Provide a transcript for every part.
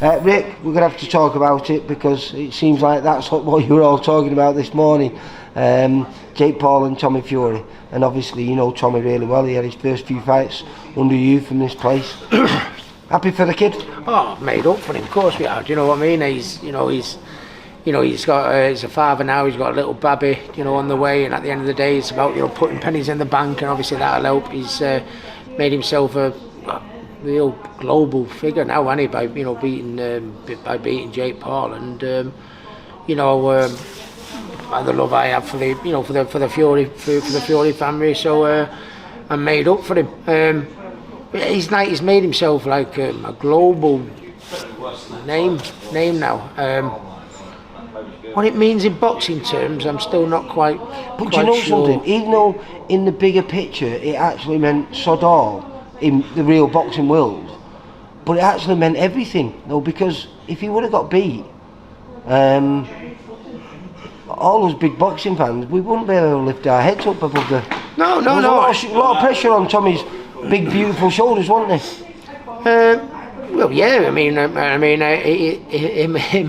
Rick, we're going to have to talk about it because it seems like that's what you were all talking about this morning. Jake Paul and Tommy Fury, and obviously you know Tommy really well. He had his first few fights under you from this place. Happy for the kid? Oh, made up for him, of course we are. Do you know what I mean? He's got he's a father now. He's got a little baby, on the way. And at the end of the day, it's about putting pennies in the bank, and obviously that'll help. He's made himself a real global figure now, hasn't he? By beating Jake Paul, and the love I have for the Fury family. So I'm made up for him. He's made himself like a global name now. What it means in boxing terms, I'm still not quite. But you know sure. Something? Even though in the bigger picture it actually meant sod all in the real boxing world, but it actually meant everything, though, because if he would have got beat, all those big boxing fans, we wouldn't be able to lift our heads up above the. No. A lot of pressure on Tommy's big, beautiful shoulders, wasn't there? Well, yeah. I mean, him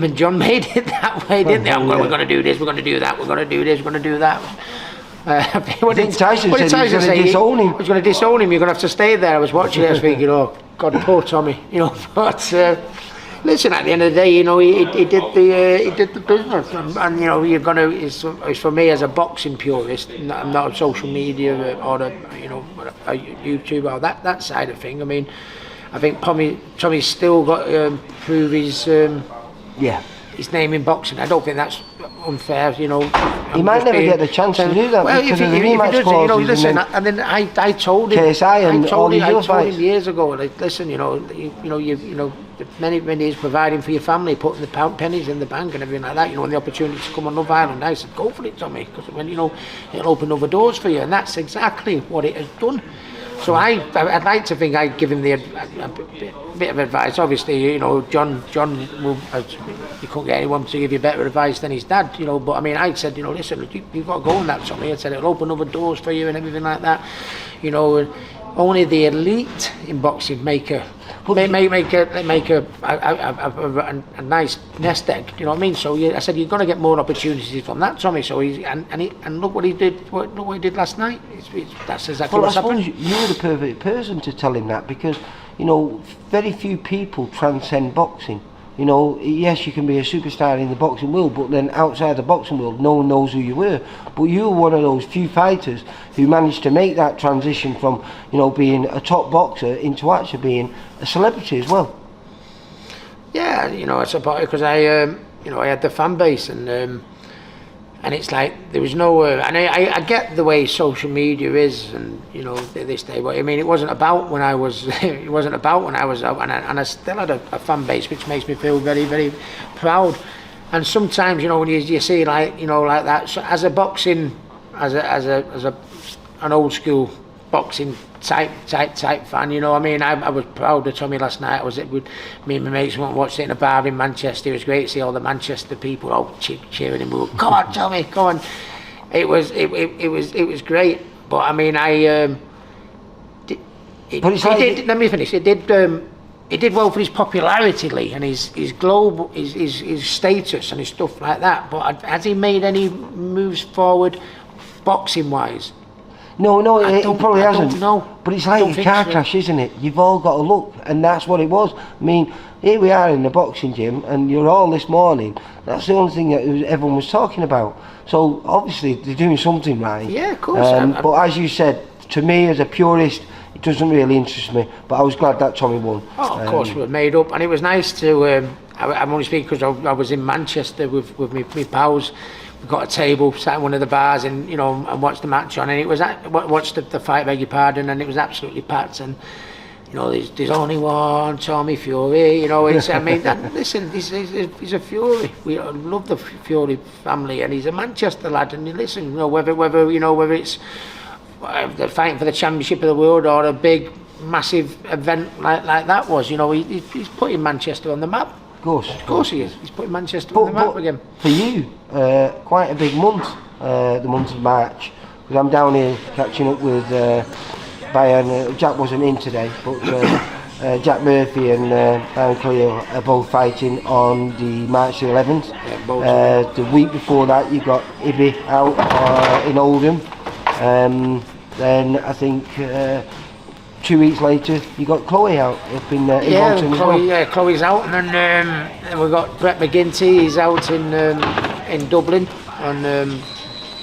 and John made it that way, didn't they? We're going to do this. We're going to do that. We're going to do this. We're going to do that. What did Tyson said he was going to disown him. He was going to disown him. You're going to have to stay there. I was watching it. I was thinking, oh God, poor Tommy. But listen, at the end of the day, he did the business, and you're going to. It's for me as a boxing purist. I'm not a social media or a YouTube or that side of thing. I mean, I think Tommy's still got to prove his name in boxing. I don't think that's unfair. He might never get the chance to do that. Well, if he does, listen. And then I told him. KSI and I told him years ago. Like, listen, many years providing for your family, putting the pennies in the bank and everything like that. And the opportunity to come on Love Island, I said, go for it, Tommy, because it'll open other doors for you, and that's exactly what it has done. So I'd like to think I'd give him a bit of advice. Obviously, John will, you couldn't get anyone to give you better advice than his dad, But I mean, I said, listen, you've got to go on that, Tommy. I said it'll open other doors for you and everything like that. Only the elite in boxing make a nice nest egg. You know what I mean? So I said you're going to get more opportunities from that, Tommy. So and look what he did. Look what he did last night. That's exactly what's happened. I suppose you're the perfect person to tell him that, because very few people transcend boxing. Yes, you can be a superstar in the boxing world, but then outside the boxing world, no one knows who you were. But you were one of those few fighters who managed to make that transition from, being a top boxer into actually being a celebrity as well. Yeah, it's about it because I had the fan base and it's like there was no and I get the way social media is, and this day, but I mean it wasn't about when I was out, and I still had a fan base, which makes me feel very, very proud. And sometimes when you see like that, so as a boxing as an old school boxing type fan, I mean, I was proud of Tommy last night. I was with me and my mates went and watched it in a bar in Manchester. It was great to see all the Manchester people all cheering him. We were, come on, Tommy, come on. It was great. But I mean, let me finish. It did well for his popularity, Lee, and his global, his status and his stuff like that. But has he made any moves forward, boxing wise? No, he probably hasn't. No, but it's like a car crash, isn't it? You've all got to look, and that's what it was. I mean, here we are in the boxing gym, and you're all this morning. That's the only thing that everyone was talking about. So obviously they're doing something right. Yeah, of course. But as you said, to me as a purist, it doesn't really interest me. But I was glad that Tommy won. Oh, of course, we were made up, and it was nice to. I'm only speaking because I was in Manchester with my pals. We got a table, sat in one of the bars, and and watched the match on, and it was watched the fight, beg your pardon, and it was absolutely packed. And there's only one Tommy Fury. It's I mean, listen, he's a Fury. We love the Fury family, and he's a Manchester lad. And listen, whether it's they're fighting for the championship of the world or a big, massive event like that was, he's putting Manchester on the map. Of course he is. He's putting Manchester on the map again. For you, quite a big month, the month of March, because I'm down here catching up with Bayern. Jack wasn't in today, but Jack Murphy and Aaron Cleo are both fighting on the March the 11th. Yeah, both. The week before that you got Ibby out in Oldham. Then I think 2 weeks later you got Chloe out up in Bolton as well. Yeah, Chloe's out, and then we've got Brett McGinty. He's out in Dublin on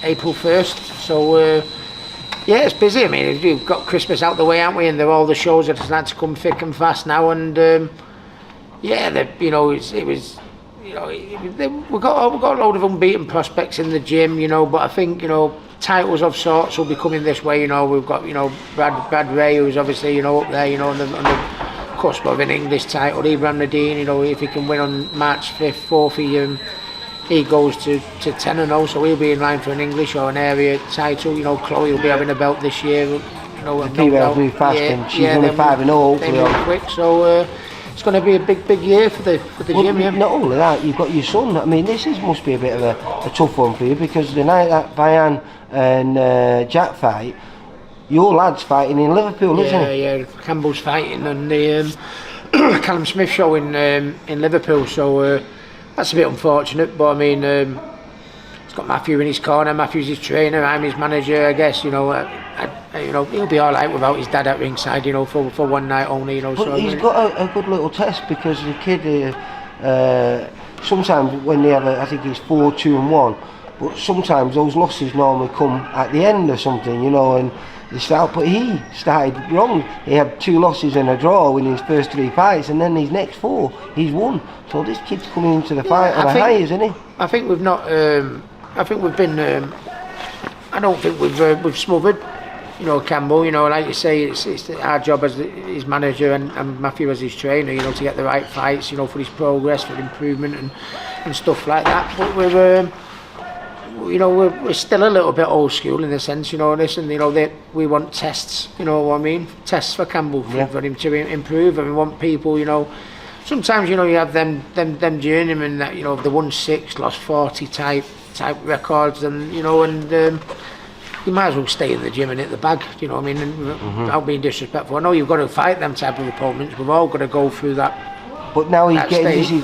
April 1st. So yeah, it's busy. I mean, we've got Christmas out the way, haven't we? And all the shows are starting to come thick and fast now. And yeah, you know, it was. You know, we've got a load of unbeaten prospects in the gym, you know, but I think, you know, titles of sorts will be coming this way, you know. We've got, you know, Brad Ray, who's obviously, you know, up there, you know, on the cusp of an English title. Ibrahim Nadine, you know, if he can win on March 5th, 4th, he goes to 10-0, so he'll be in line for an English or an area title. You know, Chloe will be having a belt this year. You know, the females move fast, and she's only 5-0. They move quick, so it's going to be a big year for the gym. Yeah. Not only that, you've got your son. I mean, this must be a bit of a tough one for you, because the night that Bayan and Jack fight, your lad's fighting in Liverpool, isn't he? Yeah, Campbell's fighting on the Callum Smith show in Liverpool, so that's a bit unfortunate, but I mean, he's got Matthew in his corner. Matthew's his trainer, I'm his manager, I guess. You know, you know, he'll be all right without his dad at ringside, you know, for one night only, you know. But so he's got a good little test, because the kid, sometimes when they have I think it's 4-2-1, but sometimes those losses normally come at the end or something, you know, and they start. But he started wrong. He had 2 losses and a draw in his first 3 fights, and then his next 4 he's won. So this kid's coming into the fight on a high, isn't he? I think we've not. I think we've been. I don't think we've smothered. You know, Campbell. You know, like you say, it's our job as his manager and Matthew as his trainer. You know, to get the right fights. You know, for his progress, for improvement and stuff like that. But you know, we're still a little bit old school in the sense, you know, listen, you know, we want tests, you know what I mean? Tests for Campbell, for him to improve, and we want people, you know, sometimes, you know, you have them journeymen that, you know, the 1-6, lost 40 type records, and, you know, and you might as well stay in the gym and hit the bag, you know what I mean? And without being disrespectful. I know you've got to fight them type of opponents, we've all got to go through that. But now he's getting stage.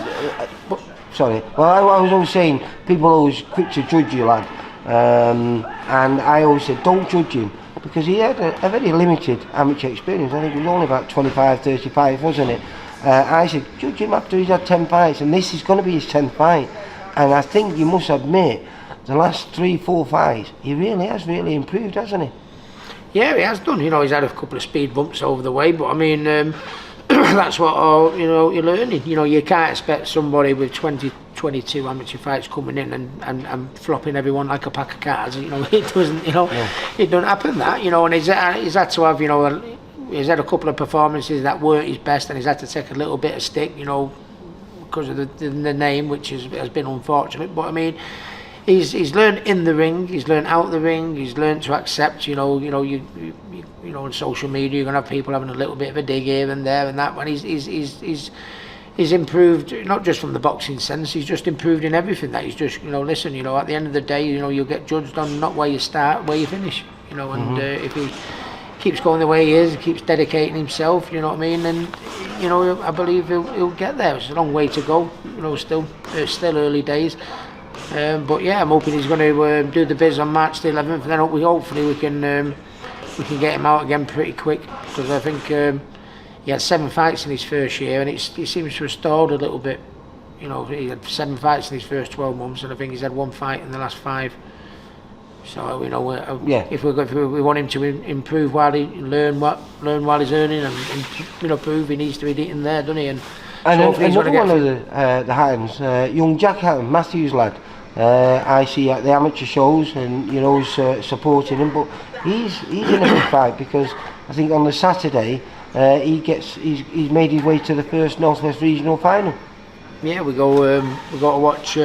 Sorry. Well, I was always saying, people are always quick to judge you, lad. And I always said, don't judge him, because he had a very limited amateur experience. I think it was only about 25, 35, wasn't it? I said, judge him after he's had 10 fights, and this is going to be his 10th fight. And I think you must admit, the last 3-4 fights, he really has improved, hasn't he? Yeah, he has done. You know, he's had a couple of speed bumps over the way, but I mean, that's what you know, you're learning. You know, you can't expect somebody with 22 amateur fights coming in and flopping everyone like a pack of cards. You know, it doesn't. You know, it don't happen that. You know, and he's had to have. You know, he's had a couple of performances that weren't his best, and he's had to take a little bit of stick. You know, because of the name, which has been unfortunate. But I mean, he's learned in the ring. He's learned out the ring. He's learned to accept. You know, on social media, you're gonna have people having a little bit of a dig here and there and that. When he's improved, not just from the boxing sense. He's just improved in everything. That he's just, you know, listen. You know, at the end of the day, you know, you'll get judged on not where you start, where you finish. You know, and if he keeps going the way he is, keeps dedicating himself, you know what I mean, and you know, I believe he'll get there. It's a long way to go. You know, still early days. But yeah, I'm hoping he's going to do the biz on March the 11th, and then hopefully we can get him out again pretty quick, because I think he had 7 fights in his first year, and he seems to have stalled a little bit. You know, he had 7 fights in his first 12 months, and I think he's had 1 fight in the last 5. So you know, if we want him to improve while he learn while he's earning, and you know, prove, he needs to be eating there, doesn't he? And another one of the Hattons, young Jack Hatton, Matthew's lad. I see at the amateur shows, and you know, supporting him, but he's in a big fight, because I think on the Saturday he's made his way to the first Northwest Regional final. Yeah, we go to watch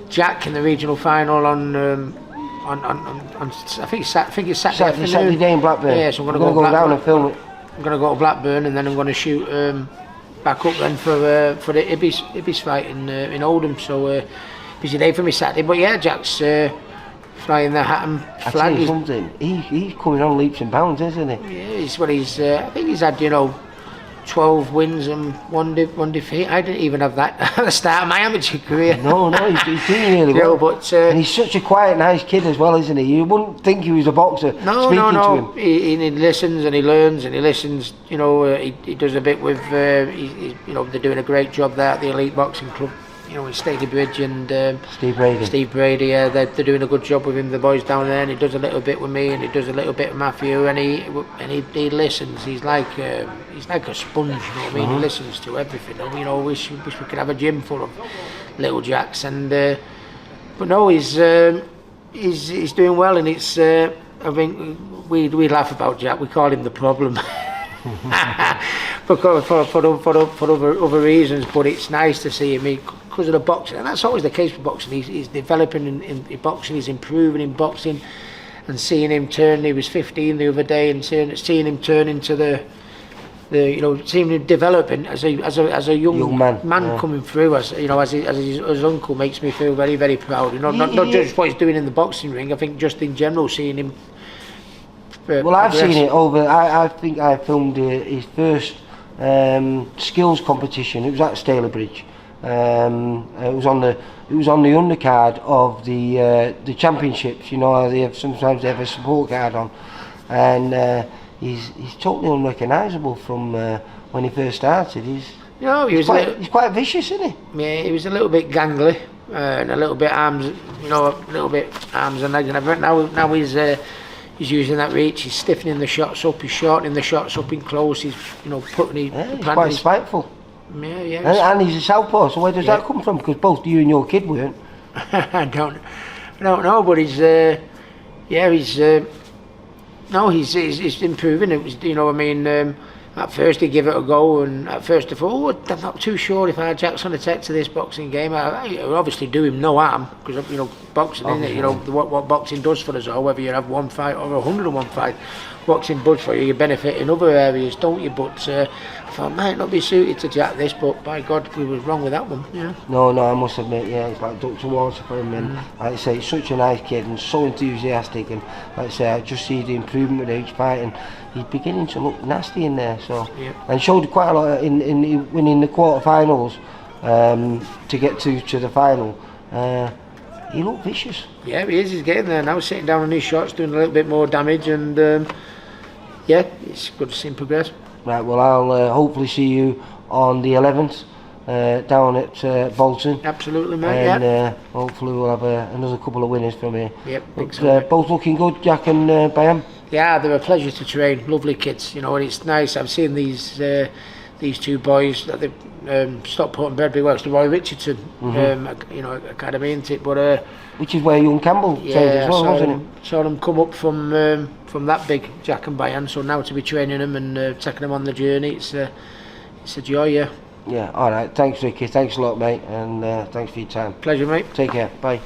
Jack in the regional final on I think it's Saturday day in Blackburn. Yeah, so I'm going to go down and film it. I'm going to go to Blackburn, and then I'm going to shoot back up then for the Ibby's fight in Oldham. So busy day for me Saturday, but yeah, Jack's flying the Hatton flag. He's coming on leaps and bounds, isn't he? Yeah, I think he's had, you know, 12 wins and one defeat. I didn't even have that at the start of my amateur career. No, he's doing really well. But and he's such a quiet, nice kid as well, isn't he? You wouldn't think he was a boxer. No. To him. He listens and he learns and he listens. You know, he does a bit with. You know, they're doing a great job there at the Elite Boxing Club. You know, with Stady Bridge and Steve Brady, they're doing a good job with him. The boys down there, and he does a little bit with me, and he does a little bit with Matthew, and he listens. He's like a sponge. You know what I mean? He listens to everything. You know, wish we could have a gym full of little jacks, and but no, he's doing well, and it's. I think we laugh about Jack. We call him the problem. for other reasons, but it's nice to see him because of the boxing, and that's always the case with boxing. He's developing in boxing, he's improving in boxing, and seeing him turn. He was 15 the other day, and seeing him turn into the you know, seeing him developing as a young man coming through, as you know, as his uncle, makes me feel very, very proud. You know, not just what he's doing in the boxing ring. I think just in general, seeing him. Well, I've seen it over. I think I filmed his first skills competition. It was at Stalybridge. It was on the undercard of the championships. You know, sometimes they have a support card on, and he's totally unrecognisable from when he first started. He's quite vicious, isn't he? Yeah, he was a little bit gangly and a little bit arms and legs and everything. Now he's using that reach. He's stiffening the shots up. He's shortening the shots up in close. He's he's quite spiteful. Yeah. And he's a southpaw. So where does that come from? Because both you and your kid weren't. I don't know, but he's improving. It was, you know, I mean, at first he gave it a go, and at first I thought, I'm not too sure if our Jack's going to take to this boxing game. I obviously do him no harm, because, you know, boxing, isn't it? You know, what boxing does for us all, whether you have one fight or 101 fight, boxing does for you. You benefit in other areas, don't you? But I thought, might not be suited to Jack this, but by God, we was wrong with that one. Yeah. No, I must admit, it's like ducks and water for him, and like I say, he's such a nice kid and so enthusiastic, and like I say, I just see the improvement with each fight, and he's beginning to look nasty in there. So, and showed quite a lot in winning the quarterfinals to get to the final. He looked vicious. Yeah, he is. He's getting there now, sitting down on his shots, doing a little bit more damage, and it's good to see him progress. Right, well, I'll hopefully see you on the 11th down at Bolton. Absolutely, mate. And hopefully we'll have another couple of winners from here. Yep, but, both looking good, Jack and Bayam. Yeah, they're a pleasure to train. Lovely kids, you know, and it's nice. I've seen these two boys that they Stockport and Bedbury works, the Roy Richardson, you know, academy, isn't it? But which is where young Campbell trained as well, wasn't it? Saw them come up from that big Jack and Bayan. So now to be training them and taking them on the journey, it's a joy. Yeah. Yeah. All right. Thanks, Ricky. Thanks a lot, mate, and thanks for your time. Pleasure, mate. Take care. Bye.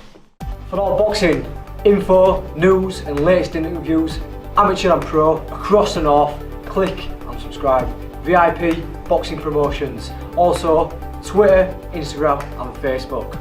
For all boxing info, news, and latest interviews, amateur and pro, across the north, click and subscribe. VIP Boxing Promotions. Also, Twitter, Instagram, and Facebook.